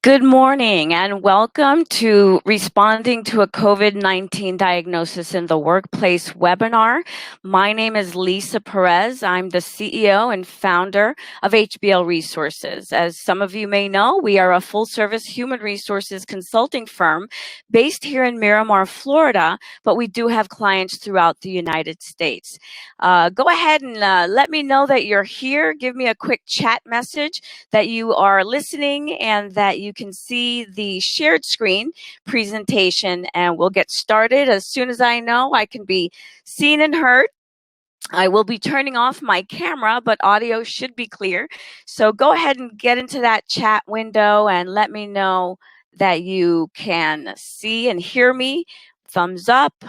Good morning and welcome to Responding to a COVID-19 Diagnosis in the Workplace webinar. My name is Lisa Perez. I'm the CEO and founder of HBL Resources. As some of you may know, we are a full-service human resources consulting firm based here in Miramar, Florida, but we do have clients throughout the United States. Go ahead and let me know that you're here. Give me a quick chat message that you are listening and that you can see the shared screen presentation, and we'll get started as soon as I know I can be seen and heard. I will be turning off my camera, but audio should be clear. So go ahead and get into that chat window and let me know that you can see and hear me. Thumbs up.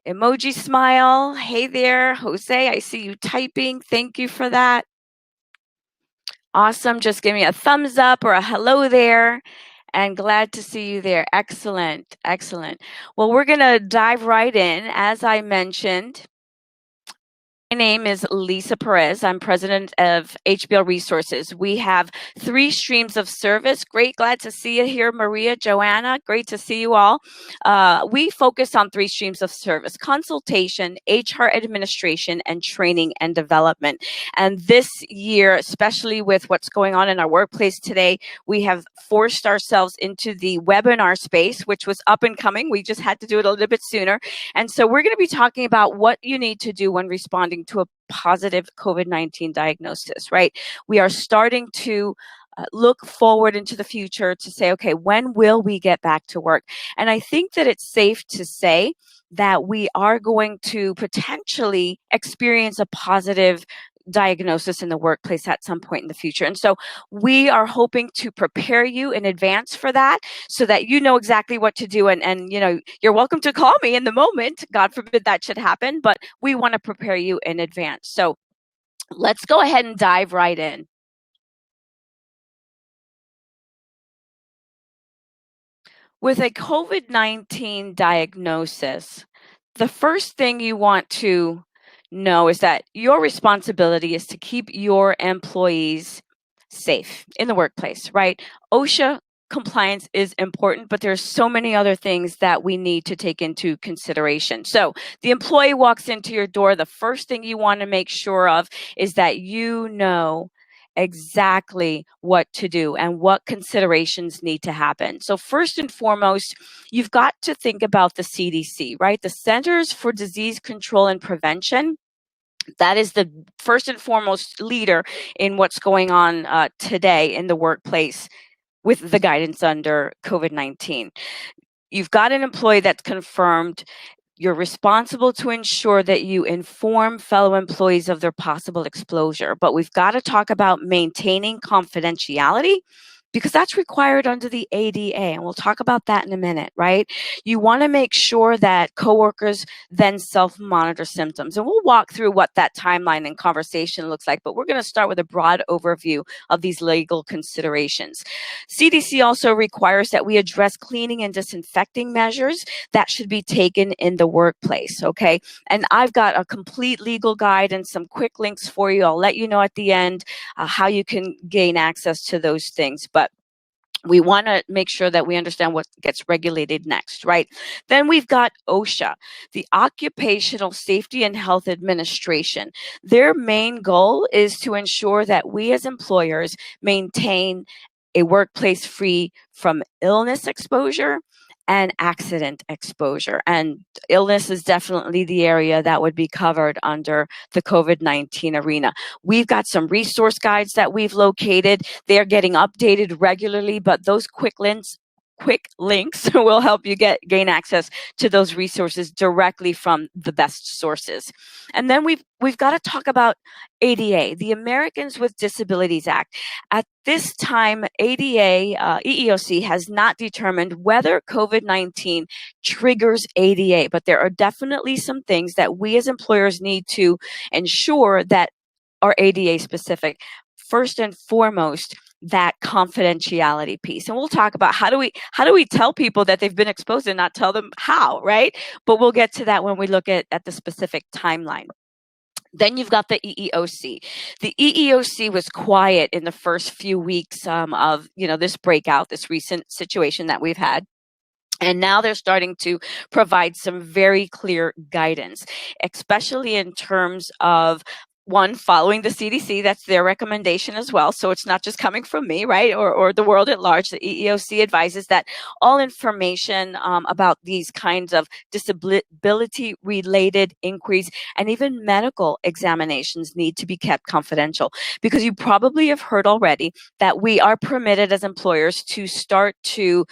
Emoji smile. Hey there, Jose, I see you typing. Thank you for that. Awesome. Just give me a thumbs up or a hello there, and glad to see you there. Excellent. Excellent. Well, we're going to dive right in. As I mentioned, my name is Lisa Perez. I'm president of HBL Resources. We have 3 streams of service. Great. Glad to see you here, Maria, Joanna. Great to see you all. We focus on 3 streams of service: consultation, HR administration, and training and development. And this year, especially with what's going on in our workplace today, we have forced ourselves into the webinar space, which was up and coming. We just had to do it a little bit sooner. And so we're going to be talking about what you need to do when responding to a positive COVID-19 diagnosis, right? We are starting to look forward into the future to say, okay, when will we get back to work? And I think that it's safe to say that we are going to potentially experience a positive diagnosis in the workplace at some point in the future. And so we are hoping to prepare you in advance for that so that you know exactly what to do. And you know, you're welcome to call me in the moment. God forbid that should happen, but we want to prepare you in advance. So let's go ahead and dive right in. With a COVID-19 diagnosis, the first thing you want to know is that your responsibility is to keep your employees safe in the workplace, right? OSHA compliance is important, but there's so many other things that we need to take into consideration. So the employee walks into your door, the first thing you want to make sure of is that you know exactly what to do and what considerations need to happen. So first and foremost, you've got to think about the CDC, right? The Centers for Disease Control and Prevention. That is the first and foremost leader in what's going on today in the workplace with the guidance under COVID-19. You've got an employee that's confirmed. You're responsible to ensure that you inform fellow employees of their possible exposure. But we've got to talk about maintaining confidentiality, because that's required under the ADA, and we'll talk about that in a minute, right? You want to make sure that coworkers then self-monitor symptoms, and we'll walk through what that timeline and conversation looks like, but we're going to start with a broad overview of these legal considerations. CDC also requires that we address cleaning and disinfecting measures that should be taken in the workplace, okay? And I've got a complete legal guide and some quick links for you. I'll let you know at the end how you can gain access to those things. But we want to make sure that we understand what gets regulated next, right? Then we've got OSHA, the Occupational Safety and Health Administration. Their main goal is to ensure that we as employers maintain a workplace free from illness exposure and accident exposure. And illness is definitely the area that would be covered under the COVID-19 arena. We've got some resource guides that we've located. They're getting updated regularly, but those quick links will help you gain access to those resources directly from the best sources. And then we've got to talk about ADA, the Americans with Disabilities Act. At this time, ADA, EEOC has not determined whether COVID-19 triggers ADA, but there are definitely some things that we as employers need to ensure that are ADA specific. First and foremost, that confidentiality piece. And we'll talk about how do we tell people that they've been exposed and not tell them how, right? But we'll get to that when we look at the specific timeline. Then you've got the EEOC. The EEOC was quiet in the first few weeks of this breakout, this recent situation that we've had. And now they're starting to provide some very clear guidance, especially in terms of one, following the CDC. That's their recommendation as well. So it's not just coming from me, right? Or the world at large. The EEOC advises that all information about these kinds of disability related inquiries and even medical examinations need to be kept confidential, because you probably have heard already that we are permitted as employers to start to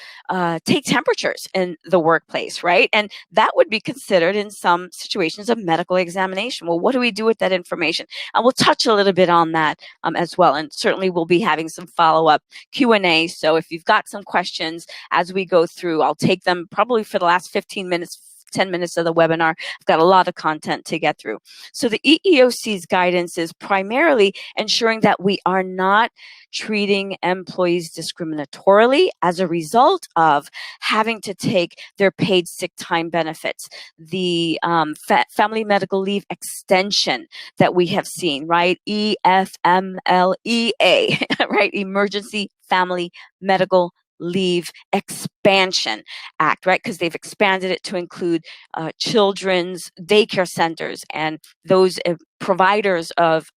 take temperatures in the workplace, right? And that would be considered in some situations a medical examination. Well, what do we do with that information? And we'll touch a little bit on that as well. And certainly we'll be having some follow-up Q&A. So if you've got some questions as we go through, I'll take them probably for the last 15 minutes, 10 minutes of the webinar. I've got a lot of content to get through. So the EEOC's guidance is primarily ensuring that we are not treating employees discriminatorily as a result of having to take their paid sick time benefits, the family medical leave extension that we have seen, right? EFMLEA, right? Emergency Family Medical Leave Expansion Act, right? Because they've expanded it to include children's daycare centers and those providers of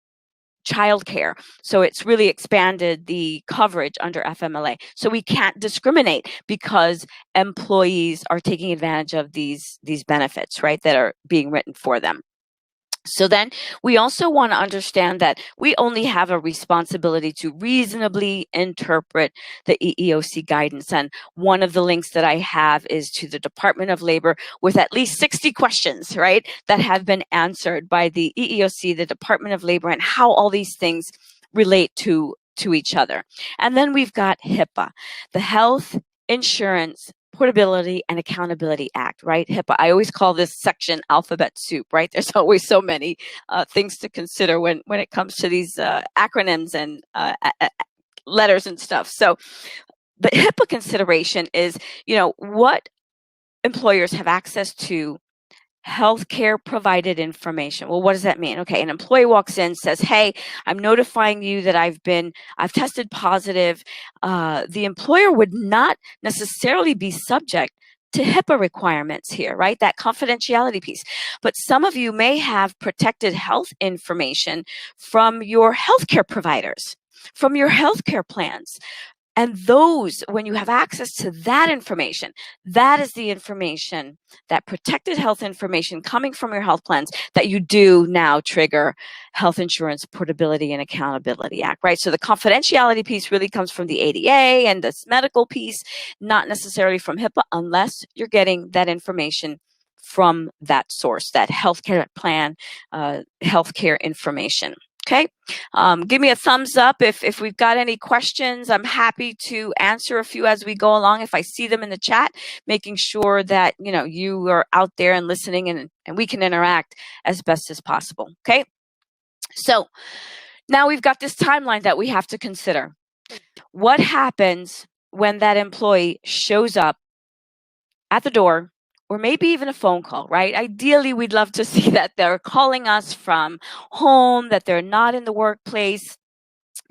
childcare. So it's really expanded the coverage under FMLA. So we can't discriminate because employees are taking advantage of these benefits, right, that are being written for them. So then we also want to understand that we only have a responsibility to reasonably interpret the EEOC guidance. And one of the links that I have is to the Department of Labor with at least 60 questions, right, that have been answered by the EEOC, the Department of Labor, and how all these things relate to each other. And then we've got HIPAA, the Health Insurance Portability and Accountability Act, right? HIPAA. I always call this section alphabet soup, right? There's always so many things to consider when it comes to these acronyms and letters and stuff. So the HIPAA consideration is, what employers have access to healthcare provided information. Well, what does that mean? Okay, an employee walks in, says, "Hey, I'm notifying you that I've tested positive." The employer would not necessarily be subject to HIPAA requirements here, right? That confidentiality piece. But some of you may have protected health information from your healthcare providers, from your healthcare plans. And those, when you have access to that information, that is the information, that protected health information coming from your health plans, that you do now trigger Health Insurance Portability and Accountability Act, right? So the confidentiality piece really comes from the ADA and this medical piece, not necessarily from HIPAA, unless you're getting that information from that source, that healthcare plan, healthcare information. Okay, give me a thumbs up if we've got any questions. I'm happy to answer a few as we go along if I see them in the chat, making sure that you are out there and listening, and we can interact as best as possible. Okay, so now we've got this timeline that we have to consider. What happens when that employee shows up at the door, or maybe even a phone call, right? Ideally, we'd love to see that they're calling us from home, that they're not in the workplace.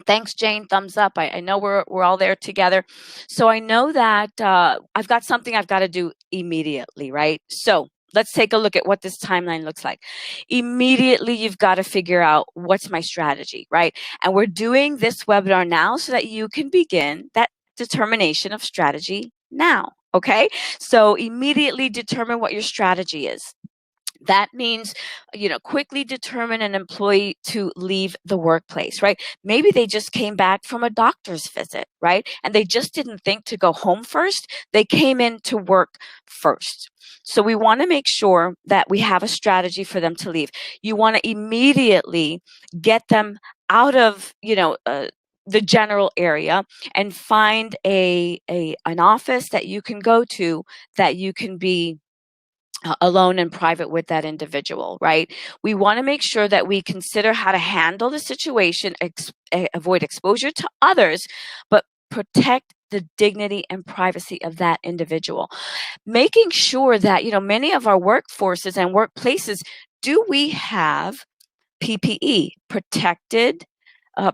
Thanks, Jane. Thumbs up. I know we're all there together. So I know that I've got something I've got to do immediately, right? So let's take a look at what this timeline looks like. Immediately, you've got to figure out what's my strategy, right? And we're doing this webinar now so that you can begin that determination of strategy now. Okay, so immediately determine what your strategy is. That means, quickly determine an employee to leave the workplace, right? Maybe they just came back from a doctor's visit, right? And they just didn't think to go home first. They came in to work first. So we want to make sure that we have a strategy for them to leave. You want to immediately get them out of, the general area and find an office that you can go to, that you can be alone and private with that individual, right? We want to make sure that we consider how to handle the situation, avoid exposure to others, but protect the dignity and privacy of that individual. Making sure that, many of our workforces and workplaces, do we have PPE,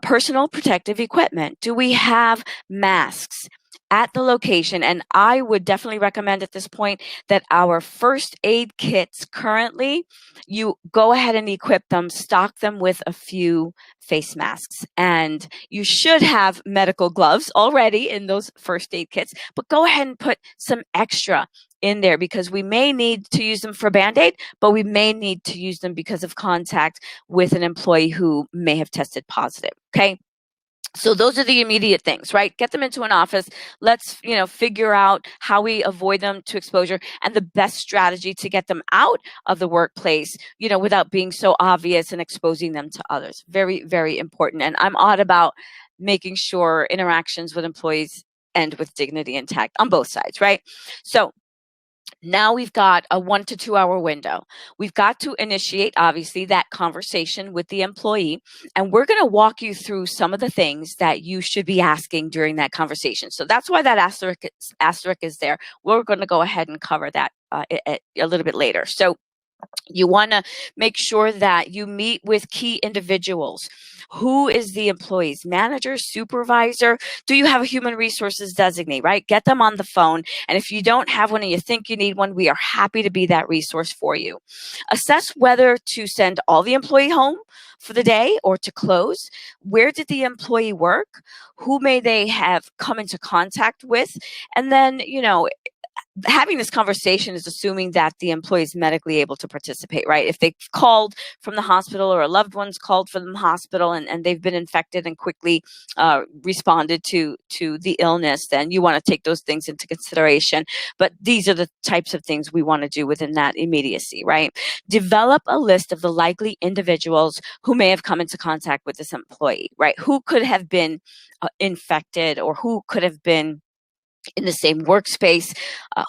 personal protective equipment? Do we have masks at the location? And I would definitely recommend at this point that our first aid kits currently, you go ahead and equip them, stock them with a few face masks. And you should have medical gloves already in those first aid kits, but go ahead and put some extra in there because we may need to use them for Band-Aid, but we may need to use them because of contact with an employee who may have tested positive. Okay. So those are the immediate things, right? Get them into an office. Let's, figure out how we avoid them to exposure and the best strategy to get them out of the workplace, without being so obvious and exposing them to others. Very, very important. And I'm odd about making sure interactions with employees end with dignity intact on both sides, right? So now we've got a 1 to 2 hour window. We've got to initiate, obviously, that conversation with the employee. And we're going to walk you through some of the things that you should be asking during that conversation. So that's why that asterisk is there. We're going to go ahead and cover that a little bit later. So you want to make sure that you meet with key individuals. Who is the employee's manager, supervisor? Do you have a human resources designee, right? Get them on the phone. And if you don't have one and you think you need one, we are happy to be that resource for you. Assess whether to send all the employee home for the day or to close. Where did the employee work? Who may they have come into contact with? And then, having this conversation is assuming that the employee is medically able to participate, right? If they called from the hospital or a loved one's called from the hospital and they've been infected and quickly responded to the illness, then you want to take those things into consideration. But these are the types of things we want to do within that immediacy, right? Develop a list of the likely individuals who may have come into contact with this employee, right? Who could have been infected or who could have been in the same workspace,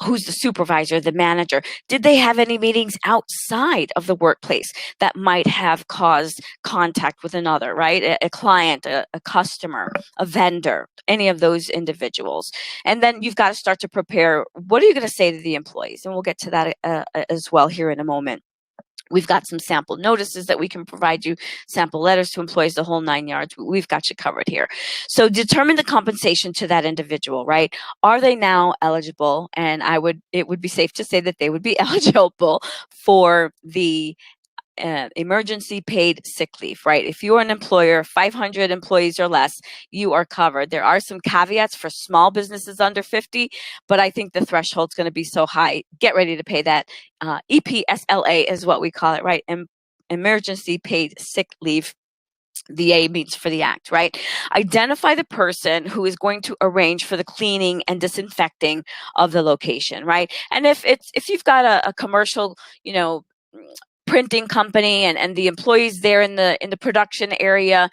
who's the supervisor, the manager? Did they have any meetings outside of the workplace that might have caused contact with another, right? A client, a customer, a vendor, any of those individuals. And then you've got to start to prepare, what are you going to say to the employees? And we'll get to that as well here in a moment. We've got some sample notices that we can provide you, sample letters to employees, the whole 9 yards. We've got you covered here. So determine the compensation to that individual, right? Are they now eligible? And it would be safe to say that they would be eligible for the emergency paid sick leave, right? If you're an employer, 500 employees or less, you are covered. There are some caveats for small businesses under 50, but I think the threshold's going to be so high. Get ready to pay that. EPSLA is what we call it, right? Emergency paid sick leave. The A means for the act, right? Identify the person who is going to arrange for the cleaning and disinfecting of the location, right? And if you've got a commercial, printing company and the employees there in the production area,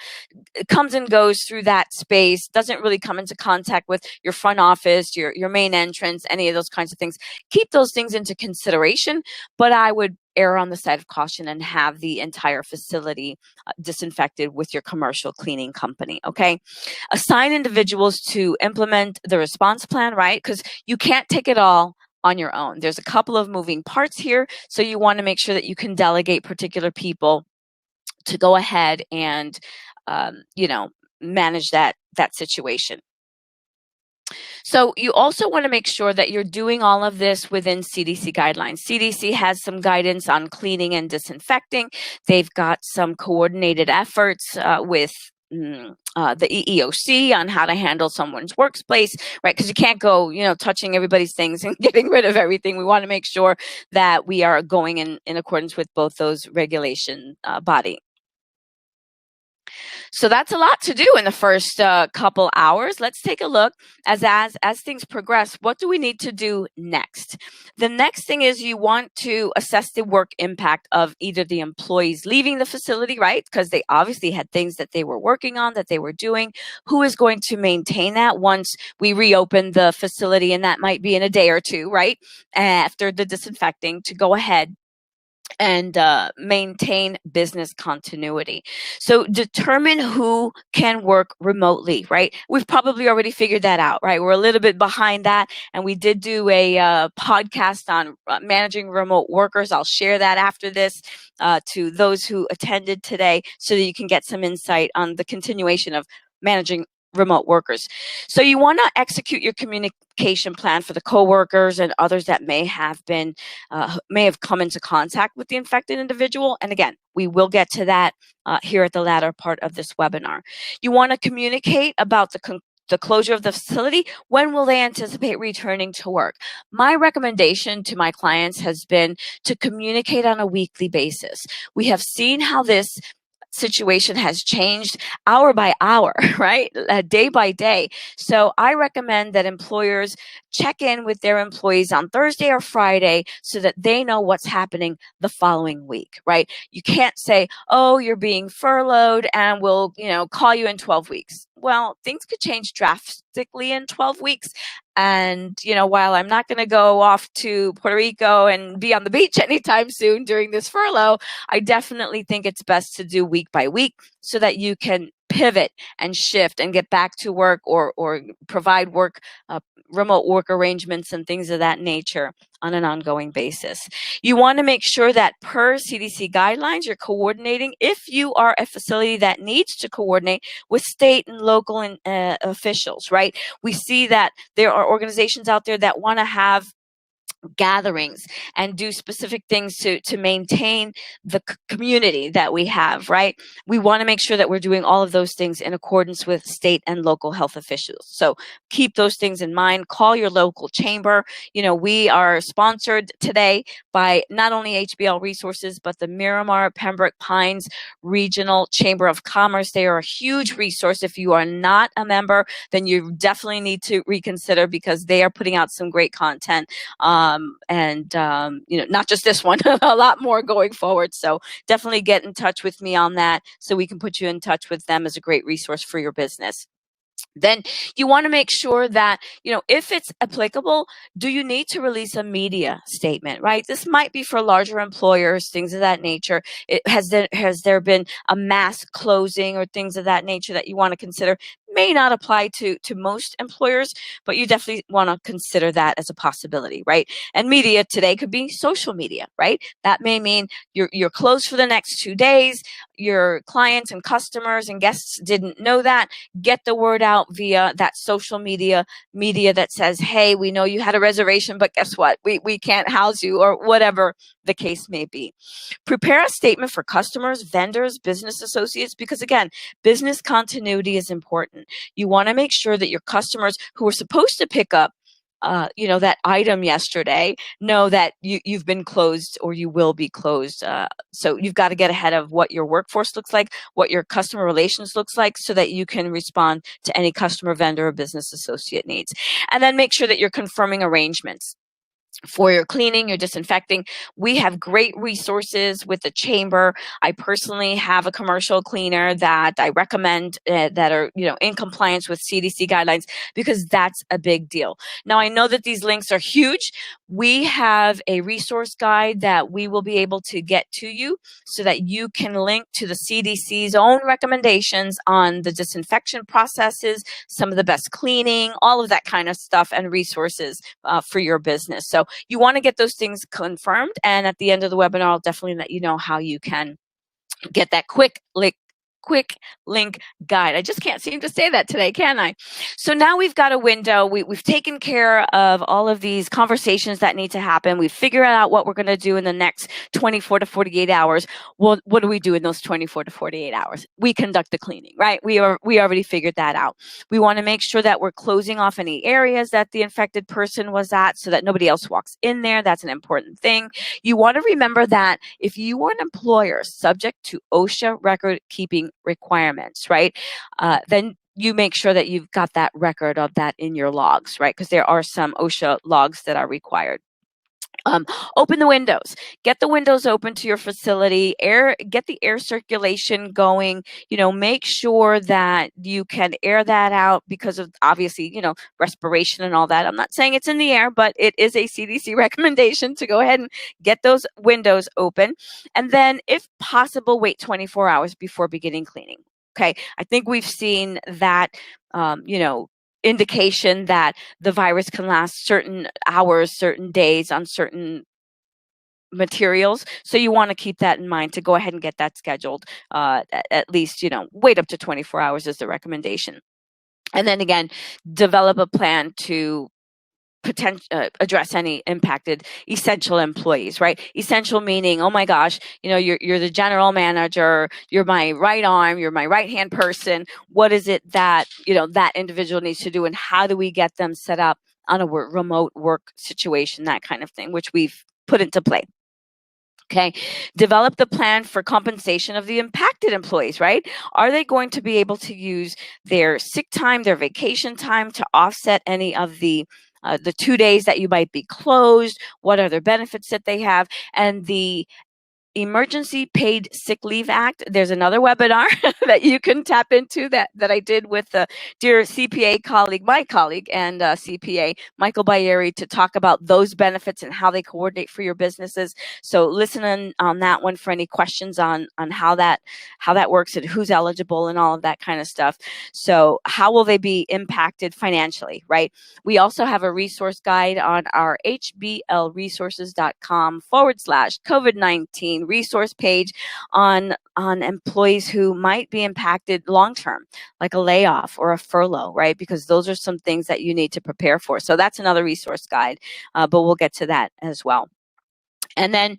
comes and goes through that space, doesn't really come into contact with your front office, your main entrance, any of those kinds of things. Keep those things into consideration, but I would err on the side of caution and have the entire facility disinfected with your commercial cleaning company, okay? Assign individuals to implement the response plan, right? Because you can't take it all on your own. There's a couple of moving parts here, so you want to make sure that you can delegate particular people to go ahead and manage that situation. So you also want to make sure that you're doing all of this within CDC guidelines. CDC has some guidance on cleaning and disinfecting. They've got some coordinated efforts with the EEOC on how to handle someone's workplace, right? Because you can't go, touching everybody's things and getting rid of everything. We want to make sure that we are going in accordance with both those regulation body. So that's a lot to do in the first couple hours. Let's take a look as things progress. What do we need to do next? The next thing is you want to assess the work impact of either the employees leaving the facility, right? Because they obviously had things that they were working on, that they were doing. Who is going to maintain that once we reopen the facility? And that might be in a day or two, right? After the disinfecting, to go ahead and maintain business continuity. So determine who can work remotely, right? We've probably already figured that out, right? We're a little bit behind that. And we did do a podcast on managing remote workers. I'll share that after this to those who attended today so that you can get some insight on the continuation of managing remote workers. So you want to execute your communication plan for the coworkers and others that may have come into contact with the infected individual. And again, we will get to that here at the latter part of this webinar. You want to communicate about the closure of the facility. When will they anticipate returning to work? My recommendation to my clients has been to communicate on a weekly basis. We have seen how this situation has changed hour by hour, right? Day by day. So I recommend that employers check in with their employees on Thursday or Friday so that they know what's happening the following week, right? You can't say, oh, you're being furloughed and we'll, call you in 12 weeks. Well, things could change drastically in 12 weeks. And, while I'm not going to go off to Puerto Rico and be on the beach anytime soon during this furlough, I definitely think it's best to do week by week so that you can pivot and shift and get back to work or provide work, remote work arrangements and things of that nature on an ongoing basis. You want to make sure that per CDC guidelines, you're coordinating if you are a facility that needs to coordinate with state and local officials, right? We see that there are organizations out there that want to have gatherings and do specific things to maintain the community that we have, right? We want to make sure that we're doing all of those things in accordance with state and local health officials. So keep those things in mind. Call your local chamber. We are sponsored today by not only HBL Resources, but the Miramar Pembroke Pines Regional Chamber of Commerce. They are a huge resource. If you are not a member, then you definitely need to reconsider because they are putting out some great content. Not just this one, a lot more going forward. So definitely get in touch with me on that so we can put you in touch with them as a great resource for your business. Then you want to make sure that, if it's applicable, do you need to release a media statement, right? This might be for larger employers, things of that nature. Has there been a mass closing or things of that nature that you want to consider? May not apply to most employers, but you definitely want to consider that as a possibility, right? And media today could be social media, right? That may mean you're closed for the next 2 days. Your clients and customers and guests didn't know that. Get the word out via that social media that says, hey, we know you had a reservation, but guess what? We can't house you, or whatever the case may be. Prepare a statement for customers, vendors, business associates, because again, business continuity is important. You want to make sure that your customers who are supposed to pick up that item yesterday know that you've been closed or you will be closed. So you've got to get ahead of what your workforce looks like, what your customer relations looks like, so that you can respond to any customer, vendor, or business associate needs. And then make sure that you're confirming arrangements for your cleaning, your disinfecting. We have great resources with the chamber. I personally have a commercial cleaner that I recommend that are, in compliance with CDC guidelines, because that's a big deal. Now, I know that these links are huge. We have a resource guide that we will be able to get to you so that you can link to the CDC's own recommendations on the disinfection processes, some of the best cleaning, all of that kind of stuff and resources for your business. So you want to get those things confirmed. And at the end of the webinar, I'll definitely let you know how you can get that quick link guide. I just can't seem to say that today, can I? So now we've got a window. We've taken care of all of these conversations that need to happen. We've figured out what we're going to do in the next 24 to 48 hours. Well, what do we do in those 24 to 48 hours? We conduct the cleaning, right? We already figured that out. We want to make sure that we're closing off any areas that the infected person was at so that nobody else walks in there. That's an important thing. You want to remember that if you are an employer subject to OSHA record keeping requirements, right? Then you make sure that you've got that record of that in your logs, right? Because there are some OSHA logs that are required. Open the windows. Get the windows open to your facility. Get the air circulation going. Make sure that you can air that out because of obviously, respiration and all that. I'm not saying it's in the air, but it is a CDC recommendation to go ahead and get those windows open. And then, if possible, wait 24 hours before beginning cleaning. Okay. I think we've seen that, indication that the virus can last certain hours, certain days on certain materials. So you want to keep that in mind to go ahead and get that scheduled. At least, wait up to 24 hours is the recommendation. And then again, develop a plan to address any impacted essential employees, right? Essential meaning, oh my gosh, you're the general manager, you're my right arm, you're my right hand person. What is it that that individual needs to do, and how do we get them set up on a remote work situation, that kind of thing, which we've put into play. Okay, develop the plan for compensation of the impacted employees, right? Are they going to be able to use their sick time, their vacation time to offset any of the 2 days that you might be closed? What are their benefits that they have? And the Emergency Paid Sick Leave Act. There's another webinar that you can tap into that I did with a dear CPA colleague, my colleague and CPA, Michael Bayeri, to talk about those benefits and how they coordinate for your businesses. So listen on that one for any questions on how that works and who's eligible and all of that kind of stuff. So how will they be impacted financially, right? We also have a resource guide on our hblresources.com/COVID-19 resource page on employees who might be impacted long term, like a layoff or a furlough, right? Because those are some things that you need to prepare for. So that's another resource guide, but we'll get to that as well. And then,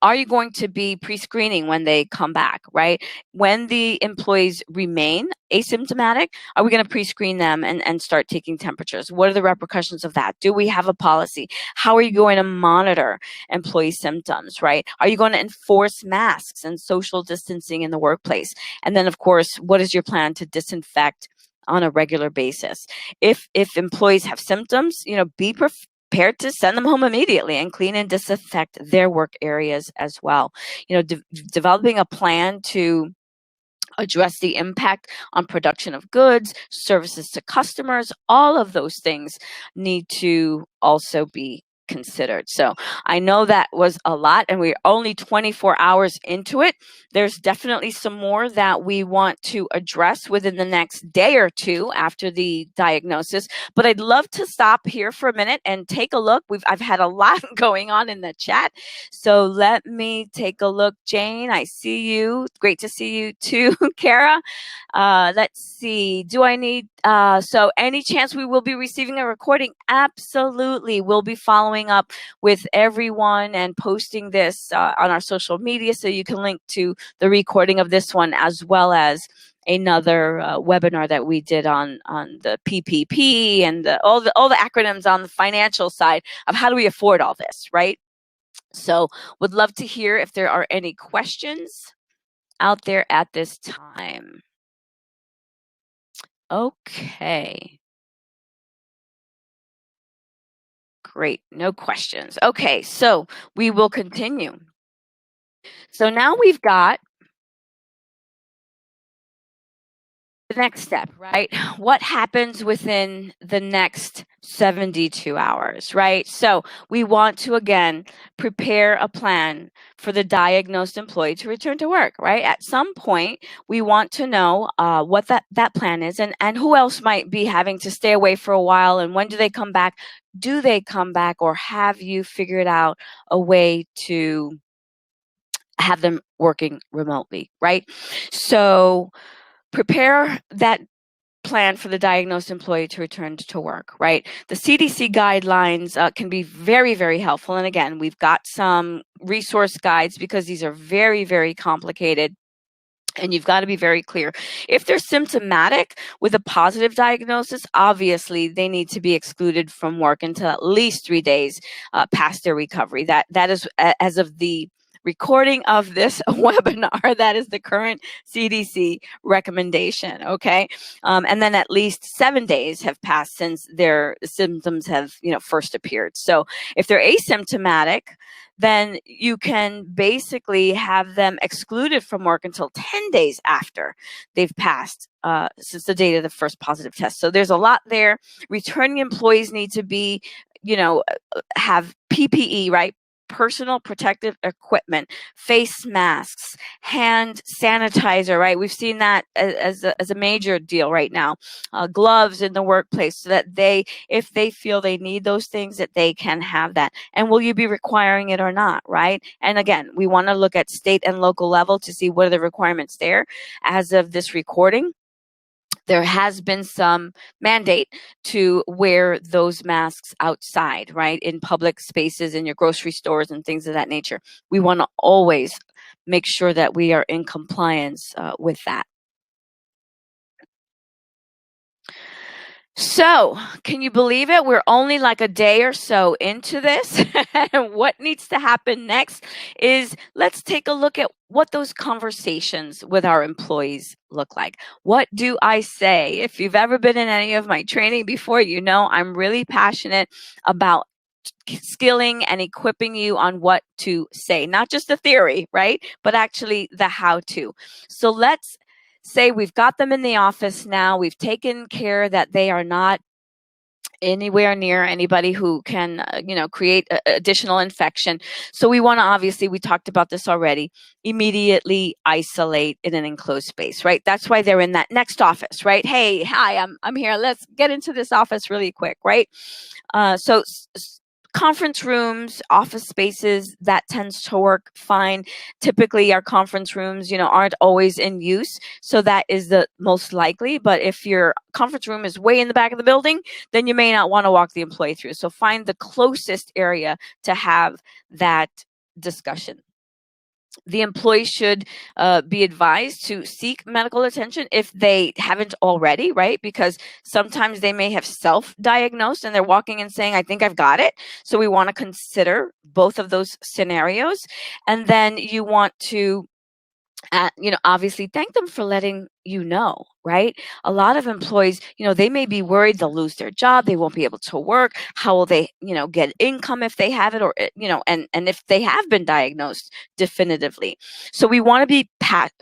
are you going to be pre-screening when they come back, right? When the employees remain asymptomatic, are we going to pre-screen them and start taking temperatures? What are the repercussions of that? Do we have a policy? How are you going to monitor employee symptoms, right? Are you going to enforce masks and social distancing in the workplace? And then, of course, what is your plan to disinfect on a regular basis? If employees have symptoms, be prepared to send them home immediately and clean and disinfect their work areas as well. Developing a plan to address the impact on production of goods, services to customers, all of those things need to also be considered. So I know that was a lot, and we're only 24 hours into it. There's definitely some more that we want to address within the next day or two after the diagnosis, but I'd love to stop here for a minute and take a look. I've had a lot going on in the chat, so let me take a look. Jane, I see you. Great to see you too. Kara, let's see. Do I need, so any chance we will be receiving a recording? Absolutely. We'll be following up with everyone and posting this on our social media, so you can link to the recording of this one as well as another webinar that we did on the PPP and all the acronyms on the financial side of how do we afford all this, right? So would love to hear if there are any questions out there at this time. Okay. Great, no questions. Okay, so we will continue. So now we've got the next step, right? What happens within the next 72 hours, right? So we want to, again, prepare a plan for the diagnosed employee to return to work, right? At some point, we want to know what that plan is and who else might be having to stay away for a while, and when do they come back? Do they come back, or have you figured out a way to have them working remotely, right? So prepare that plan for the diagnosed employee to return to work, right? The CDC guidelines can be very, very helpful. And again, we've got some resource guides because these are very, very complicated. And you've got to be very clear. If they're symptomatic with a positive diagnosis, obviously they need to be excluded from work until at least 3 days past their recovery. That is as of the recording of this webinar. That is the current CDC recommendation, okay? And then at least 7 days have passed since their symptoms have, first appeared. So if they're asymptomatic, then you can basically have them excluded from work until 10 days after they've passed since the date of the first positive test. So there's a lot there. Returning employees need to be, have PPE, right? Personal protective equipment, face masks, hand sanitizer, right? We've seen that as a major deal right now. Gloves in the workplace, so that if they feel they need those things, that they can have that. And will you be requiring it or not, right? And again, we want to look at state and local level to see what are the requirements there. As of this recording, there has been some mandate to wear those masks outside, right, in public spaces, in your grocery stores and things of that nature. We want to always make sure that we are in compliance with that. So, can you believe it? We're only like a day or so into this. And what needs to happen next is let's take a look at what those conversations with our employees look like. What do I say? If you've ever been in any of my training before, I'm really passionate about skilling and equipping you on what to say, not just the theory, right? But actually the how to. So let's say we've got them in the office now. We've taken care that they are not anywhere near anybody who can, create additional infection. So we want to, obviously, we talked about this already, immediately isolate in an enclosed space, right? That's why they're in that next office, right? Hey, hi, I'm here. Let's get into this office really quick, right? So conference rooms, office spaces, that tends to work fine. Typically, our conference rooms, aren't always in use. So that is the most likely. But if your conference room is way in the back of the building, then you may not want to walk the employee through. So find the closest area to have that discussion. The employee should be advised to seek medical attention if they haven't already, right? Because sometimes they may have self-diagnosed and they're walking and saying, I think I've got it. So we want to consider both of those scenarios. And then you want to obviously thank them for letting you know, right? A lot of employees, they may be worried they'll lose their job, they won't be able to work. How will they, get income if they have it, or, and if they have been diagnosed definitively. So we want to be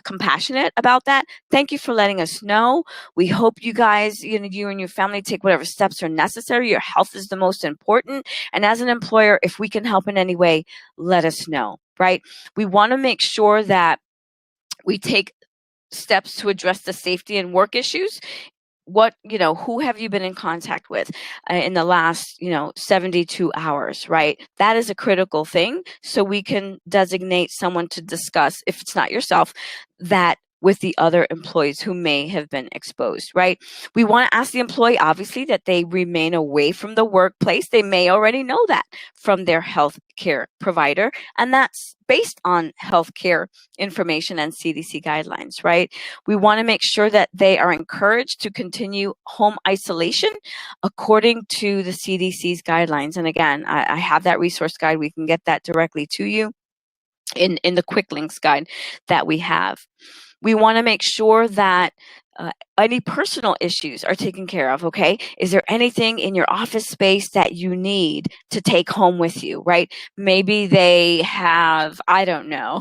compassionate about that. Thank you for letting us know. We hope you guys, you and your family take whatever steps are necessary. Your health is the most important. And as an employer, if we can help in any way, let us know, right? We want to make sure that we take steps to address the safety and work issues. Who have you been in contact with in the last, 72 hours, right? That is a critical thing. So we can designate someone to discuss, if it's not yourself, that with the other employees who may have been exposed, right? We want to ask the employee, obviously, that they remain away from the workplace. They may already know that from their health care provider, and that's based on healthcare information and CDC guidelines, right? We want to make sure that they are encouraged to continue home isolation according to the CDC's guidelines. And again, I have that resource guide. We can get that directly to you in the quick links guide that we have. We want to make sure that any personal issues are taken care of, okay? Is there anything in your office space that you need to take home with you, right? Maybe they have, I don't know,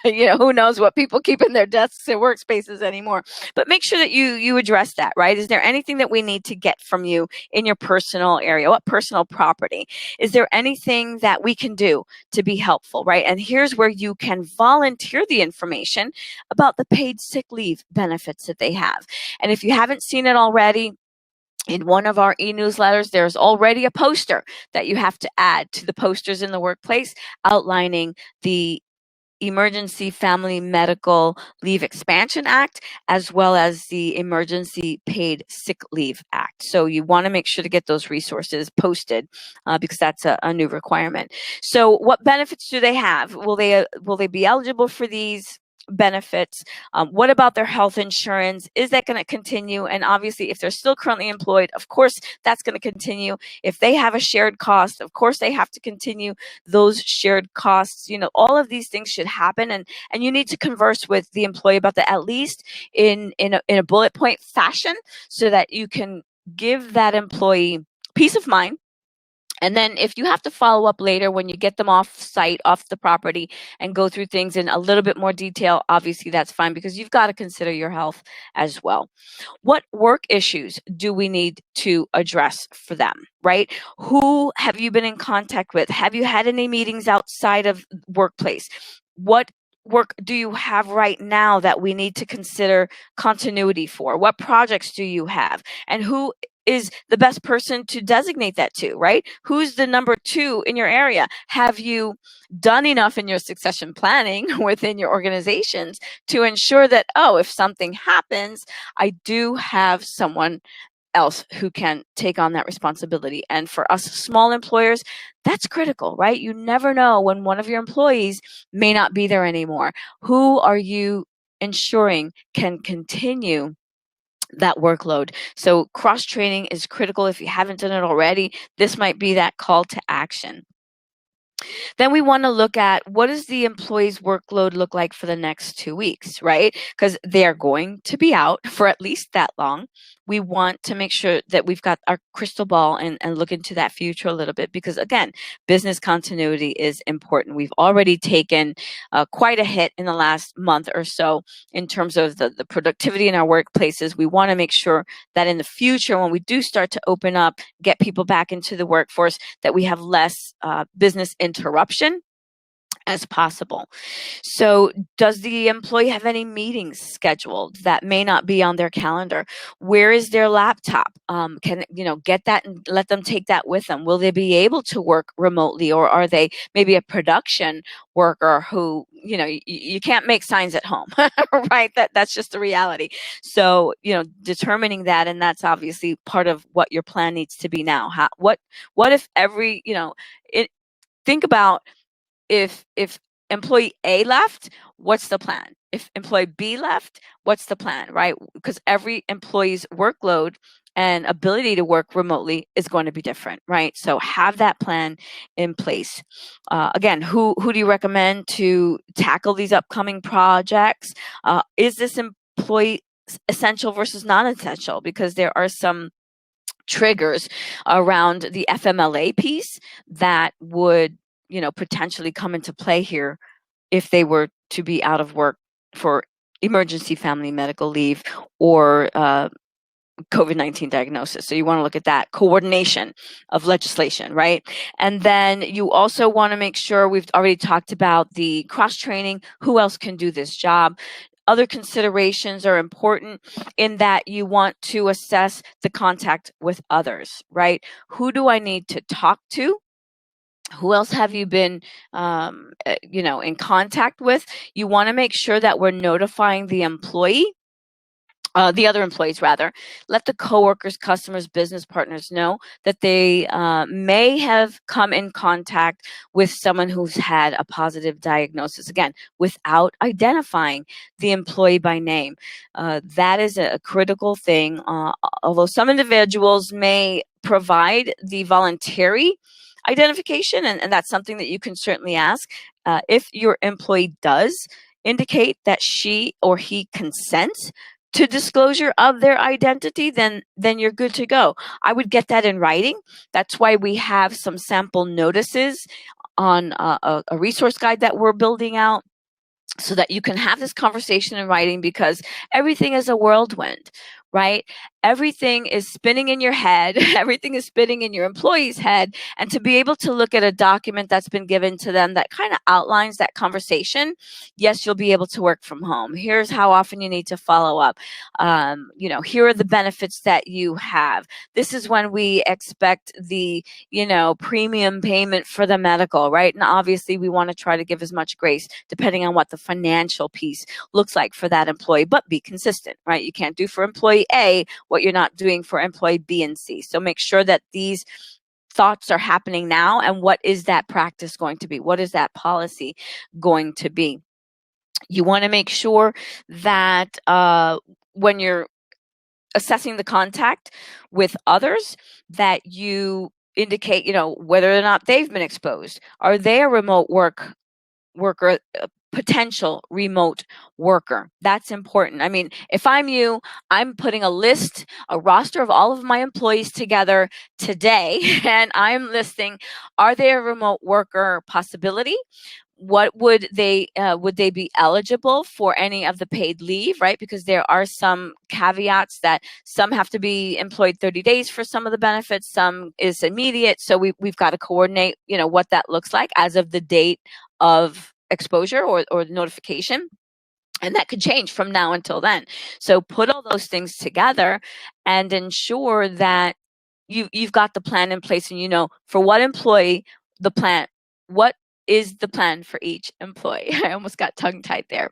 who knows what people keep in their desks and workspaces anymore. But make sure that you address that, right? Is there anything that we need to get from you in your personal area? What personal property? Is there anything that we can do to be helpful, right? And here's where you can volunteer the information about the paid sick leave benefits that they have. And if you haven't seen it already, in one of our e-newsletters, there's already a poster that you have to add to the posters in the workplace outlining the Emergency Family Medical Leave Expansion Act, as well as the Emergency Paid Sick Leave Act. So you want to make sure to get those resources posted because that's a new requirement. So what benefits do they have? Will they be eligible for these benefits? What about their health insurance? Is that going to continue? And obviously, if they're still currently employed, of course, that's going to continue. If they have a shared cost, of course, they have to continue those shared costs. All of these things should happen. And you need to converse with the employee about that, at least in a bullet point fashion, so that you can give that employee peace of mind. And then if you have to follow up later when you get them off site, off the property, and go through things in a little bit more detail, obviously that's fine, because you've got to consider your health as well. What work issues do we need to address for them, right? Who have you been in contact with? Have you had any meetings outside of workplace? What work do you have right now that we need to consider continuity for? What projects do you have? And who is the best person to designate that to, right? Who's the number 2 in your area? Have you done enough in your succession planning within your organizations to ensure that, if something happens, I do have someone else who can take on that responsibility? And for us small employers, that's critical, right? You never know when one of your employees may not be there anymore. Who are you ensuring can continue that workload? So cross-training is critical. If you haven't done it already, this might be that call to action. Then we want to look at, what does the employee's workload look like for the next 2 weeks, right? Because they're going to be out for at least that long. We want to make sure that we've got our crystal ball and look into that future a little bit, because again, business continuity is important. We've already taken quite a hit in the last month or so in terms of the productivity in our workplaces. We want to make sure that in the future, when we do start to open up, get people back into the workforce, that we have less business interruption as possible. So does the employee have any meetings scheduled that may not be on their calendar? Where is their laptop? Can get that and let them take that with them? Will they be able to work remotely, or are they maybe a production worker who, you can't make signs at home, right? That's just the reality. So, determining that, and that's obviously part of what your plan needs to be now. What if every, think about, if employee A left, what's the plan? If employee B left, what's the plan, right? Because every employee's workload and ability to work remotely is going to be different, right? So have that plan in place. Again, who do you recommend to tackle these upcoming projects? Is this employee essential versus non-essential? Because there are some triggers around the FMLA piece that would potentially come into play here if they were to be out of work for emergency family medical leave or COVID-19 diagnosis. So you want to look at that coordination of legislation, right? And then you also want to make sure, we've already talked about the cross-training, who else can do this job. Other considerations are important in that you want to assess the contact with others, right? Who do I need to talk to? Who else have you been, in contact with? You want to make sure that we're notifying the other employees rather. Let the coworkers, customers, business partners know that they may have come in contact with someone who's had a positive diagnosis, again, without identifying the employee by name. That is a critical thing. Although some individuals may provide the voluntary identification, and that's something that you can certainly ask. If your employee does indicate that she or he consents to disclosure of their identity, then you're good to go. I would get that in writing. That's why we have some sample notices on a resource guide that we're building out, so that you can have this conversation in writing, because everything is a whirlwind, right? Everything is spinning in your head. Everything is spinning in your employee's head. And to be able to look at a document that's been given to them that kind of outlines that conversation, yes, you'll be able to work from home. Here's how often you need to follow up. Here are the benefits that you have. This is when we expect the, premium payment for the medical, right? And obviously we want to try to give as much grace depending on what the financial piece looks like for that employee, but be consistent, right? You can't do for employee A what you're not doing for employee B and C. So make sure that these thoughts are happening now, and what is that practice going to be? What is that policy going to be? You want to make sure that when you're assessing the contact with others, that you indicate, whether or not they've been exposed. Are they a remote worker, a potential remote worker? That's important. I mean, if I'm you, I'm putting a roster of all of my employees together today, and I'm listing, are they a remote worker possibility? What would they be eligible for any of the paid leave, right? Because there are some caveats that some have to be employed 30 days for some of the benefits, some is immediate. So we've got to coordinate, what that looks like as of the date of exposure or notification. And that could change from now until then. So put all those things together and ensure that you've got the plan in place, and for what employee what is the plan for each employee. I almost got tongue tied there.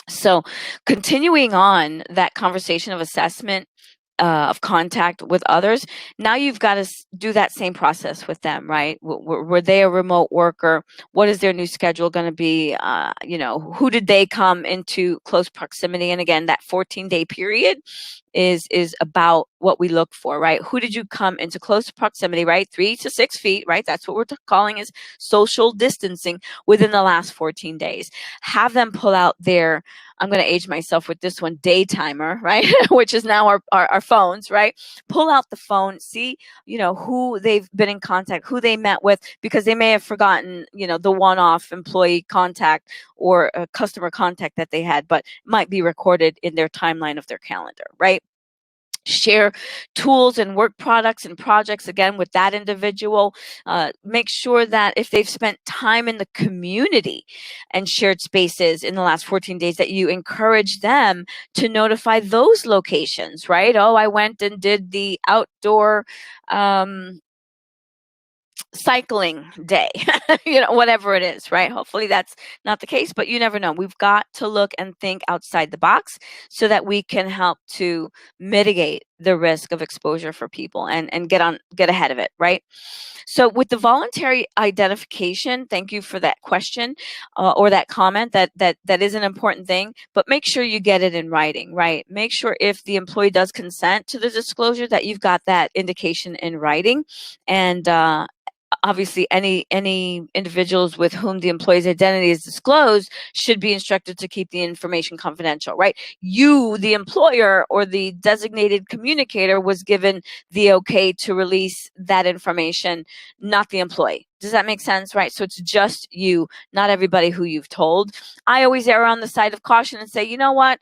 So continuing on that conversation of assessment of contact with others, now you've got to do that same process with them, right? Were they a remote worker? What is their new schedule going to be? Who did they come into close proximity? And again, that 14-day period is about what we look for, right? Who did you come into close proximity, right? 3 to 6 feet, right? That's what we're calling is social distancing within the last 14 days. Have them pull out their, I'm going to age myself with this one, day timer, right? Which is now our phones, right? Pull out the phone, see, who they've been in contact, who they met with, because they may have forgotten, the one-off employee contact or a customer contact that they had, but might be recorded in their timeline of their calendar, right? Share tools and work products and projects again with that individual. Make sure that if they've spent time in the community and shared spaces in the last 14 days, that you encourage them to notify those locations, right? Oh, I went and did the outdoor cycling day, whatever it is, right? Hopefully that's not the case, but you never know. We've got to look and think outside the box so that we can help to mitigate the risk of exposure for people and get ahead of it, right? So with the voluntary identification, thank you for that question or that comment. That is an important thing, but make sure you get it in writing, right? Make sure if the employee does consent to the disclosure that you've got that indication in writing. And obviously any individuals with whom the employee's identity is disclosed should be instructed to keep the information confidential, right? You, the employer or the designated communicator, was given the okay to release that information, not the employee. Does that make sense, right? So it's just you, not everybody who you've told. I always err on the side of caution and say, you know what?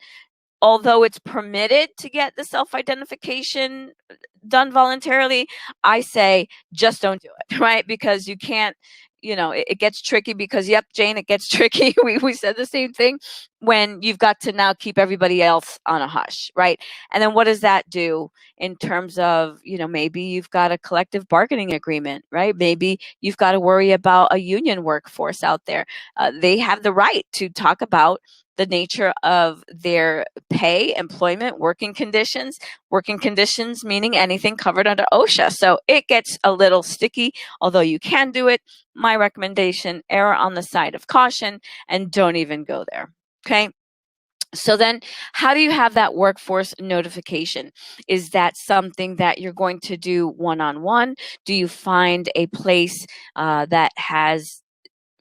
Although it's permitted to get the self-identification done voluntarily, I say just don't do it, right? Because you can't, it gets tricky because, yep, Jane, it gets tricky. We said the same thing when you've got to now keep everybody else on a hush, right? And then what does that do in terms of, maybe you've got a collective bargaining agreement, right? Maybe you've got to worry about a union workforce out there. They have the right to talk about the nature of their pay, employment, working conditions meaning anything covered under OSHA. So it gets a little sticky, although you can do it. My recommendation, err on the side of caution and don't even go there. Okay. So then how do you have that workforce notification? Is that something that you're going to do one-on-one? Do you find a place that has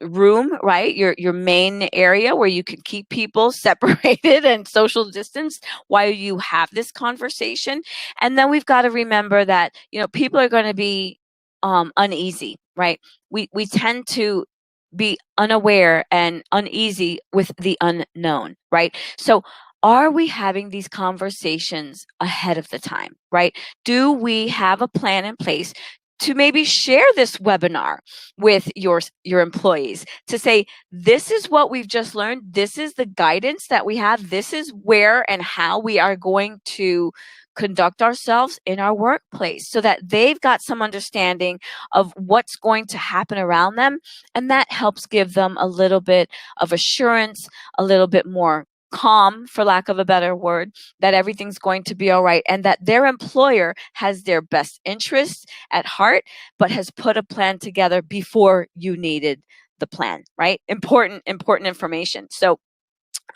room, right? Your main area where you can keep people separated and social distance while you have this conversation. And then we've got to remember that, people are going to be uneasy, right? We tend to be unaware and uneasy with the unknown, right? So are we having these conversations ahead of the time, right? Do we have a plan in place to maybe share this webinar with your employees to say, this is what we've just learned. This is the guidance that we have. This is where and how we are going to conduct ourselves in our workplace so that they've got some understanding of what's going to happen around them. And that helps give them a little bit of assurance, a little bit more calm, for lack of a better word, that everything's going to be all right and that their employer has their best interests at heart, but has put a plan together before you needed the plan, right? Important information. So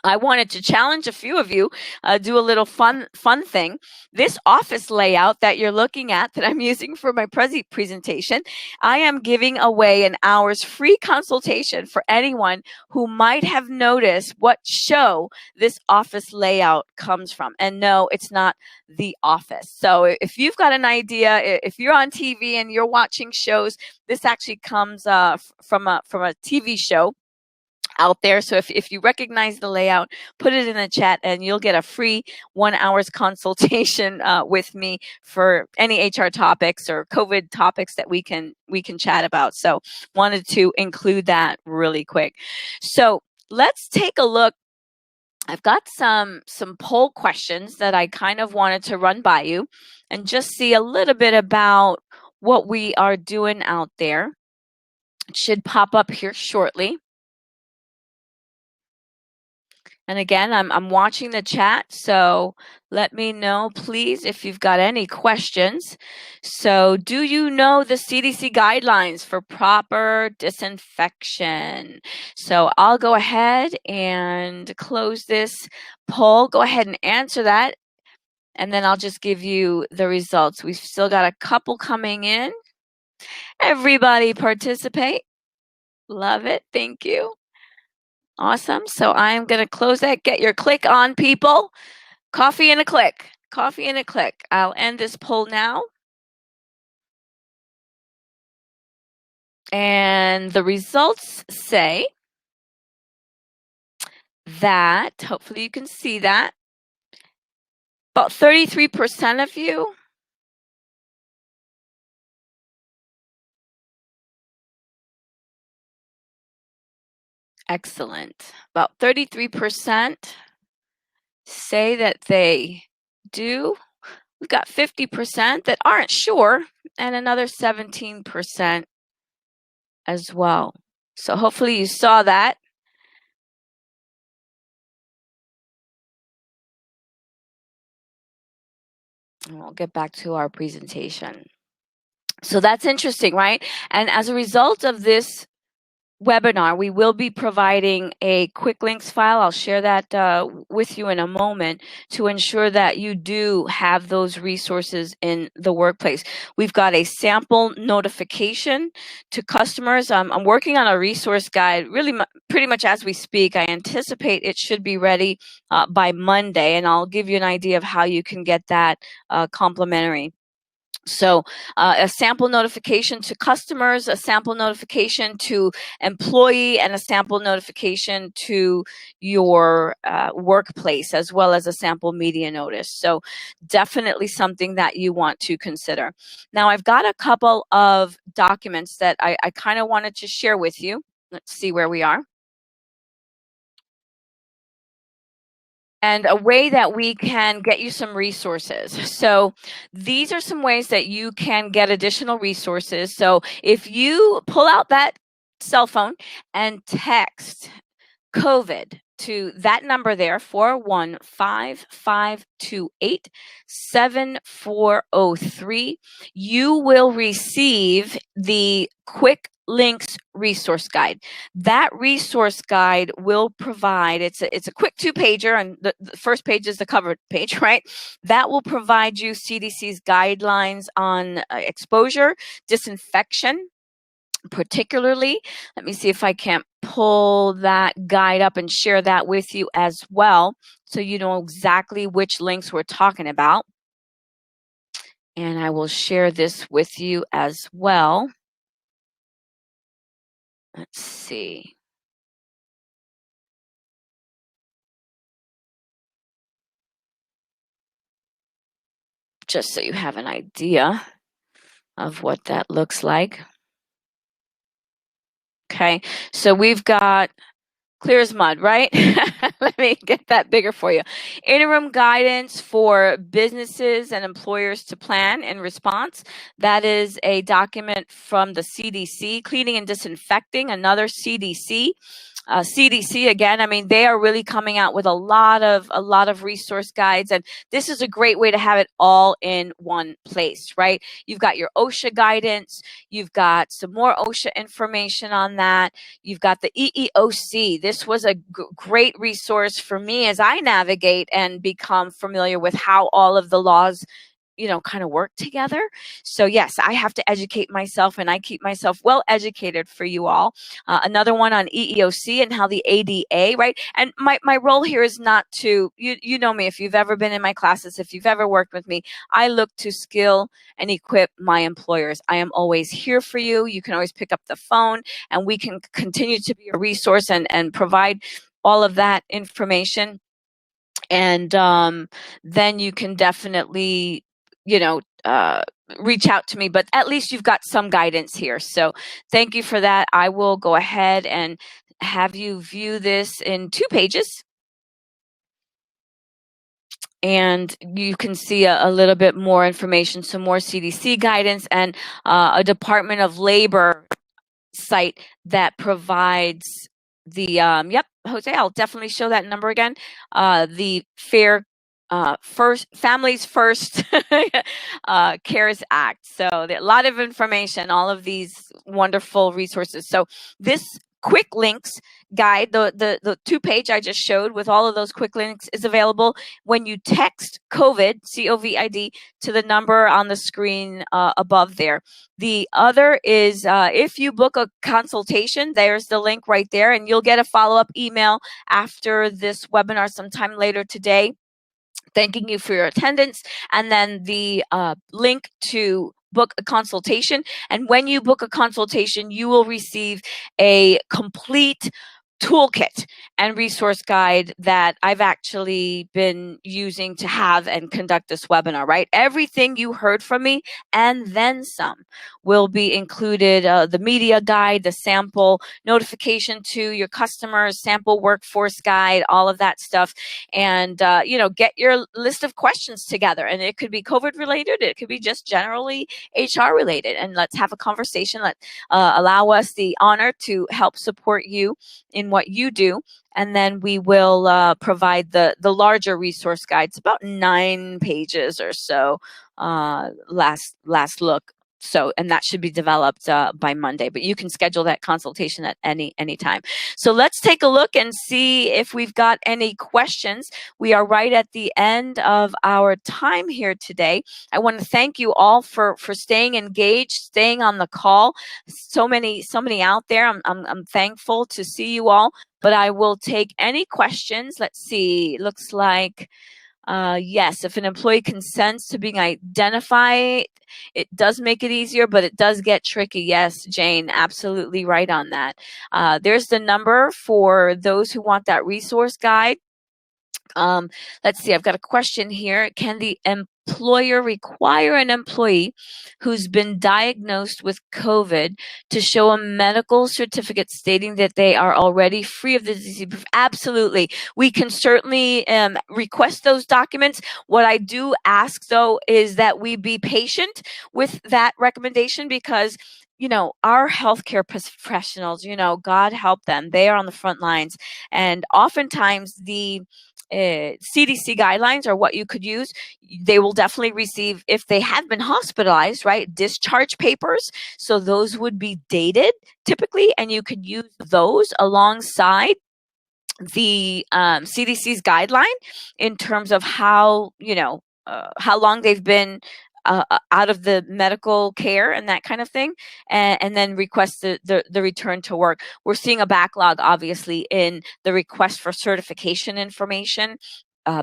I wanted to challenge a few of you, do a little fun thing. This office layout that you're looking at that I'm using for my presentation, I am giving away an hour's free consultation for anyone who might have noticed what show this office layout comes from. And no, it's not The Office. So if you've got an idea, if you're on TV and you're watching shows, this actually comes from a TV show out there. So if you recognize the layout, put it in the chat and you'll get a free 1 hour's consultation with me for any HR topics or COVID topics that we can chat about. So wanted to include that really quick. So let's take a look. I've got some poll questions that I kind of wanted to run by you and just see a little bit about what we are doing out there. It should pop up here shortly. And again, I'm watching the chat, so let me know, please, if you've got any questions. So do you know the CDC guidelines for proper disinfection? So I'll go ahead and close this poll. Go ahead and answer that, and then I'll just give you the results. We've still got a couple coming in. Everybody participate. Love it. Thank you. Awesome. So I'm going to close that. Get your click on, people. Coffee and a click. Coffee and a click. I'll end this poll now. And the results say that, hopefully you can see that, about 33% of you excellent. About 33% say that they do. We've got 50% that aren't sure, and another 17% as well. So hopefully you saw that. And we'll get back to our presentation. So that's interesting, right? And as a result of this webinar, we will be providing a quick links file. I'll share that with you in a moment to ensure that you do have those resources in the workplace. We've got a sample notification to customers. I'm working on a resource guide really pretty much as we speak. I anticipate it should be ready by Monday, and I'll give you an idea of how you can get that complimentary. So a sample notification to customers, a sample notification to employee, and a sample notification to your workplace, as well as a sample media notice. So definitely something that you want to consider. Now, I've got a couple of documents that I kind of wanted to share with you. Let's see where we are. And a way that we can get you some resources. So these are some ways that you can get additional resources. So if you pull out that cell phone and text COVID to that number there, 415-528-7403, you will receive the quick links resource guide. That resource guide will provide, it's a quick 2-pager, and the first page is the cover page, right? That will provide you CDC's guidelines on exposure, disinfection, particularly. Let me see if I can pull that guide up and share that with you as well, so you know exactly which links we're talking about. And I will share this with you as well. Let's see. Just so you have an idea of what that looks like. Okay, so we've got clear as mud, right? Let me get that bigger for you. Interim guidance for businesses and employers to plan in response. That is a document from the CDC. Cleaning and disinfecting, another CDC. CDC again. I mean, they are really coming out with a lot of resource guides, and this is a great way to have it all in one place, right? You've got your OSHA guidance, you've got some more OSHA information on that, you've got the EEOC. This was a great resource for me as I navigate and become familiar with how all of the laws kind of work together. So yes, I have to educate myself, and I keep myself well educated for you all. Another one on EEOC and how the ADA, right? And my role here is not to, you know me, if you've ever been in my classes, if you've ever worked with me, I look to skill and equip my employers. I am always here for you. You can always pick up the phone, and we can continue to be a resource and provide all of that information. And then you can definitely reach out to me, but at least you've got some guidance here. So thank you for that. I will go ahead and have you view this in 2 pages. And you can see a little bit more information, some more CDC guidance, and a Department of Labor site that provides the yep, Jose, I'll definitely show that number again. The Fair First Families First CARES Act. So a lot of information, all of these wonderful resources. So this quick links guide, the 2-page I just showed with all of those quick links, is available when you text COVID, COVID, to the number on the screen above there. The other is if you book a consultation, there's the link right there, and you'll get a follow-up email after this webinar sometime later today, thanking you for your attendance, and then the link to book a consultation. And when you book a consultation, you will receive a complete toolkit and resource guide that I've actually been using to have and conduct this webinar, right? Everything you heard from me and then some will be included. The media guide, the sample notification to your customers, sample workforce guide, all of that stuff. And, get your list of questions together. And it could be COVID related. It could be just generally HR related. And let's have a conversation. Allow us the honor to help support you in what you do, and then we will provide the larger resource guides, about 9 pages or so, last look. So, and that should be developed by Monday, but you can schedule that consultation at any time. So let's take a look and see if we've got any questions. We are right at the end of our time here today. I want to thank you all for staying engaged, staying on the call. So many out there. I'm thankful to see you all, but I will take any questions. Let's see. Looks like yes, if an employee consents to being identified, it does make it easier, but it does get tricky. Yes, Jane, absolutely right on that. There's the number for those who want that resource guide. Let's see, I've got a question here. Can the employer require an employee who's been diagnosed with COVID to show a medical certificate stating that they are already free of the disease? Absolutely. We can certainly request those documents. What I do ask, though, is that we be patient with that recommendation, because our healthcare professionals, God help them, they are on the front lines. And oftentimes the CDC guidelines are what you could use. They will definitely receive, if they have been hospitalized, right, discharge papers. So those would be dated typically, and you could use those alongside the CDC's guideline in terms of how long they've been out of the medical care and that kind of thing, and then request the return to work. We're seeing a backlog, obviously, in the request for certification information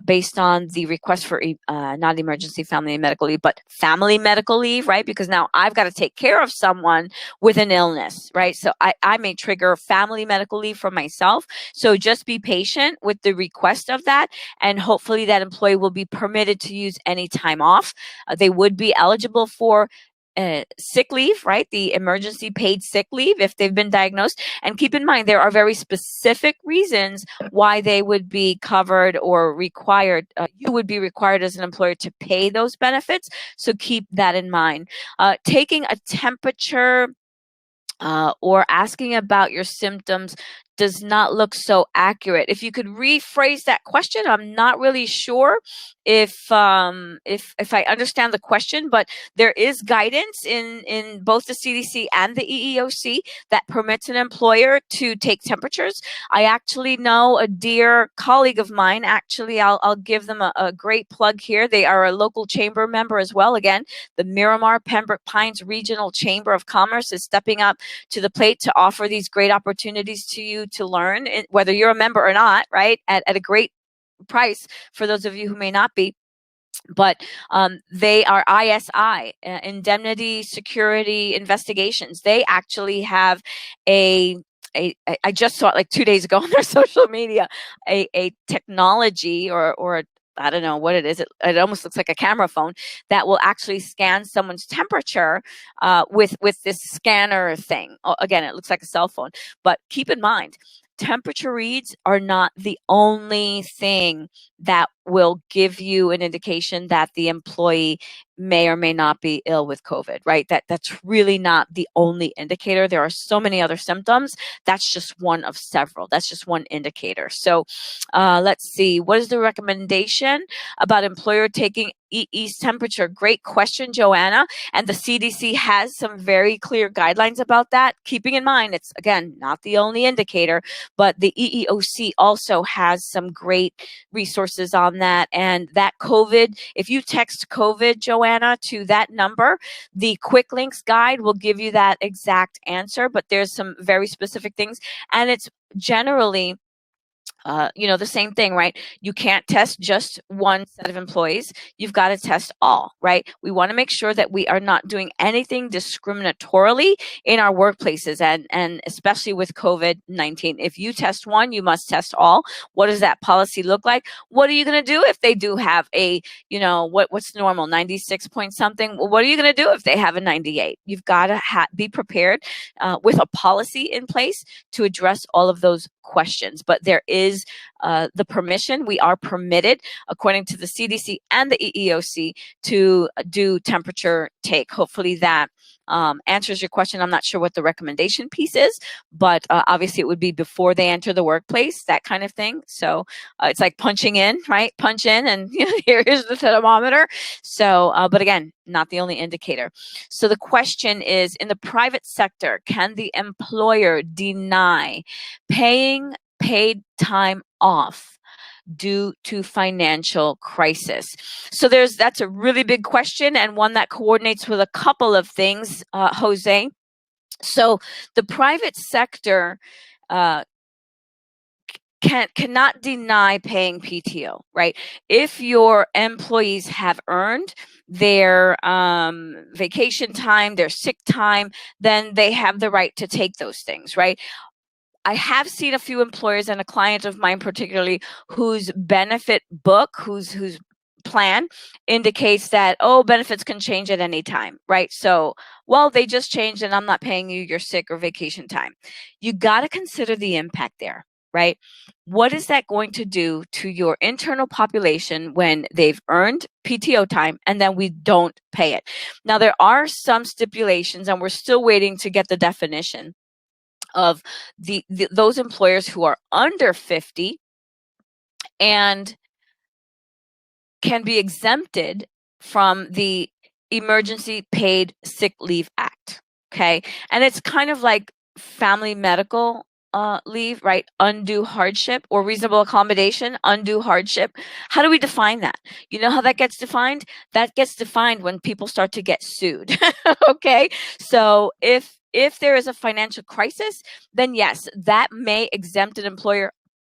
based on the request for not emergency family and medical leave, but family medical leave, right? Because now I've got to take care of someone with an illness, right? So I may trigger family medical leave for myself. So just be patient with the request of that, and hopefully that employee will be permitted to use any time off. They would be eligible for sick leave, right? The emergency paid sick leave if they've been diagnosed. And keep in mind, there are very specific reasons why they would be covered or required. You would be required as an employer to pay those benefits. So keep that in mind. Taking a temperature or asking about your symptoms does not look so accurate. If you could rephrase that question, I'm not really sure if I understand the question, but there is guidance in both the CDC and the EEOC that permits an employer to take temperatures. I actually know a dear colleague of mine. Actually, I'll give them a great plug here. They are a local chamber member as well. Again, the Miramar Pembroke Pines Regional Chamber of Commerce is stepping up to the plate to offer these great opportunities to you to learn, whether you're a member or not, right? At a great price for those of you who may not be. But they are ISI, Indemnity Security Investigations. They actually have I just saw it like 2 days ago on their social media, a technology or I don't know what it is. It almost looks like a camera phone that will actually scan someone's temperature with this scanner thing. Again, it looks like a cell phone. But keep in mind, temperature reads are not the only thing that will give you an indication that the employee may or may not be ill with COVID, right? That's really not the only indicator. There are so many other symptoms. That's just one of several. That's just one indicator. So let's see. What is the recommendation about employer taking EE's temperature? Great question, Joanna. And the CDC has some very clear guidelines about that. Keeping in mind, it's, again, not the only indicator, but the EEOC also has some great resources on that. And that COVID, if you text COVID, Joanna, to that number, the quick links guide will give you that exact answer, but there's some very specific things. And it's generally the same thing, right? You can't test just one set of employees. You've got to test all, right? We want to make sure that we are not doing anything discriminatorily in our workplaces, and especially with COVID-19. If you test one, you must test all. What does that policy look like? What are you going to do if they do have a, what's normal, 96 point something? Well, what are you going to do if they have a 98? You've got to be prepared with a policy in place to address all of those questions. But there is the permission. We are permitted, according to the CDC and the EEOC, to do temperature take. Hopefully that answers your question. I'm not sure what the recommendation piece is, but obviously it would be before they enter the workplace, that kind of thing. So it's like punching in, right? Punch in and here's the thermometer. So, but again, not the only indicator. So the question is, in the private sector, can the employer deny paying paid time off due to financial crisis? So that's a really big question, and one that coordinates with a couple of things, Jose. So the private sector cannot deny paying PTO, right? If your employees have earned their vacation time, their sick time, then they have the right to take those things, right? I have seen a few employers, and a client of mine particularly, whose benefit book, whose plan indicates that, benefits can change at any time, right? So, they just changed and I'm not paying you your sick or vacation time. You got to consider the impact there, right? What is that going to do to your internal population when they've earned PTO time and then we don't pay it? Now, there are some stipulations, and we're still waiting to get the definition of those employers who are under 50 and can be exempted from the Emergency Paid Sick Leave Act. Okay. And it's kind of like family medical leave, right? Undue hardship or reasonable accommodation, undue hardship. How do we define that? You know how that gets defined? That gets defined when people start to get sued. Okay. So if there is a financial crisis, then yes, that may exempt an employer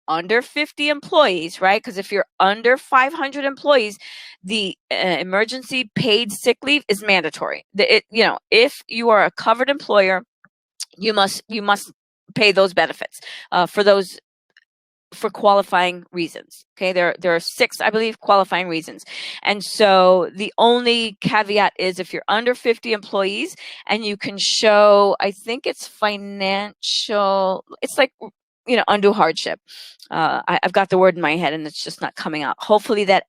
under 50 employees, right? Because if you're under 500 employees, the emergency paid sick leave is mandatory. If you are a covered employer, you must pay those benefits for qualifying reasons. Okay, there are 6, I believe, qualifying reasons. And so the only caveat is if you're under 50 employees and you can show, I think it's financial, it's like, undue hardship. I've got the word in my head and it's just not coming out. Hopefully that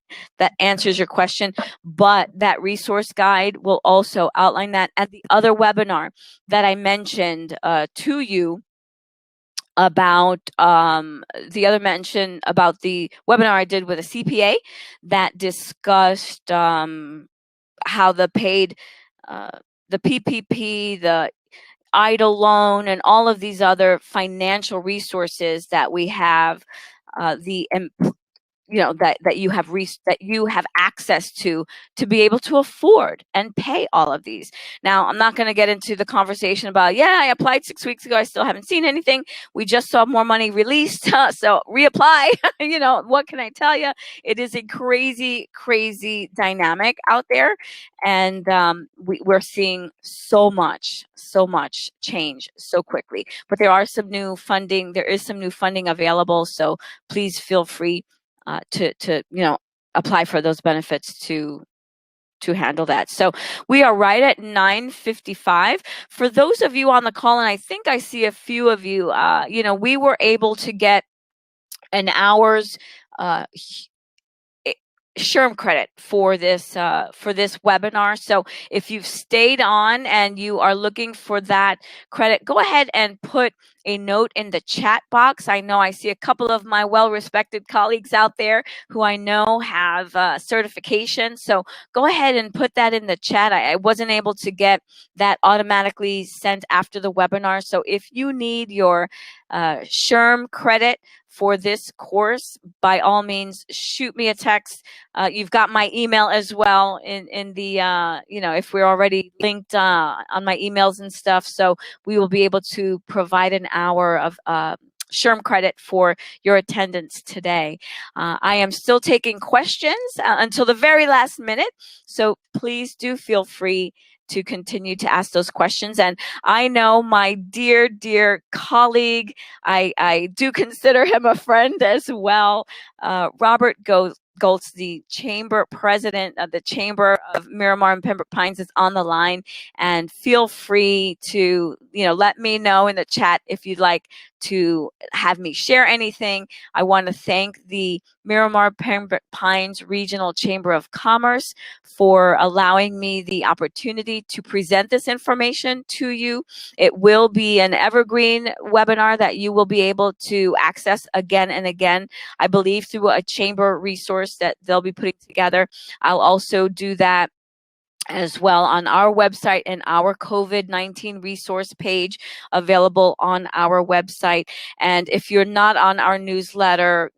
answers your question, but that resource guide will also outline that. And the other webinar that I mentioned to you about the other mention about the webinar I did with a CPA that discussed how the paid, the PPP, the idle loan, and all of these other financial resources that we have, the that you have that you have access to be able to afford and pay all of these. Now, I'm not going to get into the conversation about, yeah, I applied 6 weeks ago, I still haven't seen anything, we just saw more money released, so reapply. What can I tell you? It is a crazy dynamic out there, and we're seeing so much change so quickly. But there is some new funding available, so please feel free to apply for those benefits to handle that. So we are right at 9:55. For those of you on the call, and I think I see a few of you, we were able to get an hour's SHRM credit for this webinar. So if you've stayed on and you are looking for that credit, go ahead and put a note in the chat box. I know I see a couple of my well-respected colleagues out there who I know have certification. So go ahead and put that in the chat. I wasn't able to get that automatically sent after the webinar. So if you need your SHRM credit for this course, by all means, shoot me a text. You've got my email as well in the, if we're already linked on my emails and stuff. So we will be able to provide an hour of SHRM credit for your attendance today. I am still taking questions until the very last minute. So please do feel free to continue to ask those questions. And I know my dear colleague, I do consider him a friend as well, Robert Goltz, the chamber president of the Chamber of Miramar and Pembroke Pines, is on the line, and feel free to let me know in the chat if you'd like to have me share anything. I want to thank the Miramar Pembroke Pines Regional Chamber of Commerce for allowing me the opportunity to present this information to you. It will be an evergreen webinar that you will be able to access again and again, I believe, through a chamber resource that they'll be putting together. I'll also do that as well on our website and our COVID-19 resource page available on our website. And if you're not on our newsletter,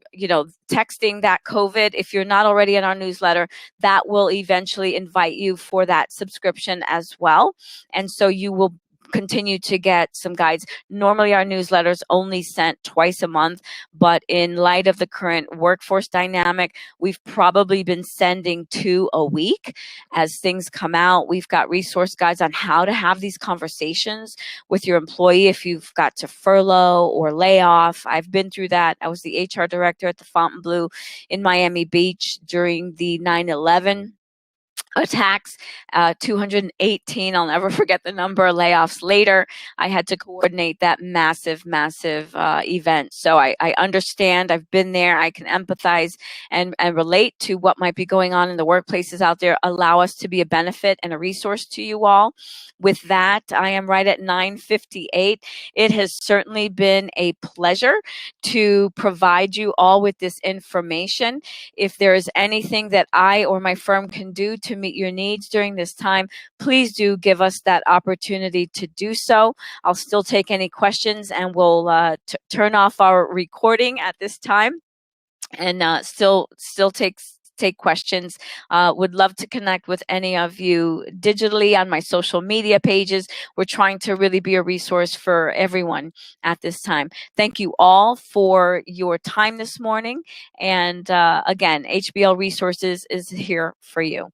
texting that COVID, if you're not already in our newsletter, that will eventually invite you for that subscription as well. And so you will continue to get some guides. Normally our newsletters only sent twice a month, but in light of the current workforce dynamic, we've probably been sending 2 a week. As things come out, we've got resource guides on how to have these conversations with your employee if you've got to furlough or lay off. I've been through that. I was the HR director at the Fontainebleau in Miami Beach during the 9/11 attacks, 218, I'll never forget the number, layoffs later. I had to coordinate that massive event. So I understand, I've been there, I can empathize and relate to what might be going on in the workplaces out there. Allow us to be a benefit and a resource to you all. With that, I am right at 9:58. It has certainly been a pleasure to provide you all with this information. If there is anything that I or my firm can do to meet your needs during this time, please do give us that opportunity to do so. I'll still take any questions, and we'll turn off our recording at this time and still take questions. Would love to connect with any of you digitally on my social media pages. We're trying to really be a resource for everyone at this time. Thank you all for your time this morning. And again, HBL Resources is here for you.